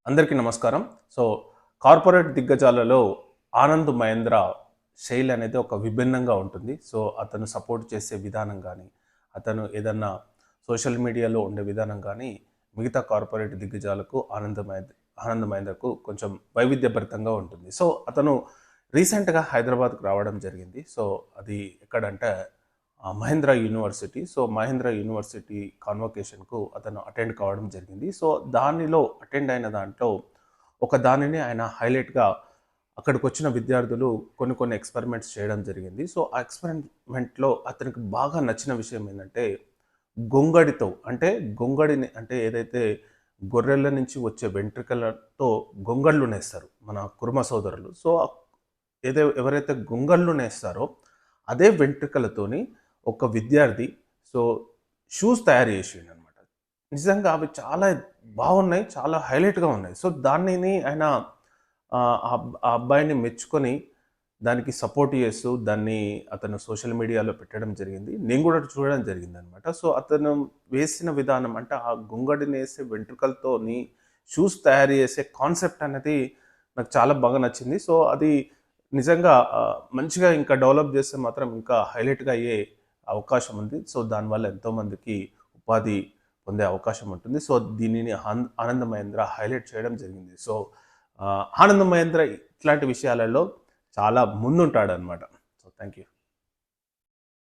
అందరికీ నమస్కారం. So, corporate దిగ్గజాలలో Anand Mahindra శైలి అనేది ఒక విభిన్నంగా ఉంటుంది. సో, అతను సపోర్ట్ చేసే విధానం గానీ, అతను ఏదన్నా సోషల్ మీడియాలో ఉండే విధానం గానీ, మిగతా కార్పొరేట్ దిగ్గజాలకు ఆనంద్ మహేంద్రకు కొంచెం వైవిధ్యభరితంగా ఉంటుంది. సో, అతను రీసెంట్‌గా హైదరాబాద్‌కు రావడం జరిగింది. సో, అది ఎక్కడంటే Mahindra university. So, Mahindra university కాన్వొకేషన్‌కు అతను అటెండ్ కావడం జరిగింది. సో, దానిలో అటెండ్ అయిన దాంట్లో ఒక దానిని ఆయన హైలైట్‌గా అక్కడికొచ్చిన విద్యార్థులు కొన్ని ఎక్స్‌పెరిమెంట్స్ చేయడం జరిగింది. సో, ఆ ఎక్స్‌పెరిమెంట్‌లో అతనికి బాగా నచ్చిన విషయం ఏందంటే, గొంగడితో అంటే గొంగడిని అంటే ఏదైతే గొర్రెల నుంచి వచ్చే వెంట్రుకలతో గొంగళ్ళు నేస్తారు మన కుర్మ సోదరులు. సో, ఎవరైతే గొంగళ్ళు నేస్తారో అదే వెంట్రుకలతోని ఒక విద్యార్థి సో షూస్ తయారు చేసిండనమాట. నిజంగా అవి చాలా బాగున్నాయి. చాలా హైలైట్‌గా ఉన్నాయి. సో దానిని ఆయన ఆ అబ్బాయిని మెచ్చుకొని దానికి సపోర్ట్ చేస్తూ దాన్ని అతను సోషల్ మీడియాలో పెట్టడం జరిగింది. నేను గూడా చూడడం జరిగిందనమాట. సో అతను వేసిన విధానం అంటే ఆ గొంగడినేసే వెంట్రుకలతోని షూస్ తయారు చేసే కాన్సెప్ట్ అనేది నాకు చాలా బాగా నచ్చింది. సో అది నిజంగా మంచిగా ఇంకా డెవలప్ చేస్తే మాత్రం ఇంకా హైలైట్‌గా అయ్యే అవకాశం ఉంది. సో దానివల్ల ఎంతోమందికి ఉపాధి పొందే అవకాశం ఉంటుంది. సో దీనిని ఆనంద్ మహేంద్ర హైలైట్ చేయడం జరిగింది. సో ఆనంద్ మహేంద్ర ఇట్లాంటి విషయాలలో చాలా ముందుంటాడనమాట. So thank you.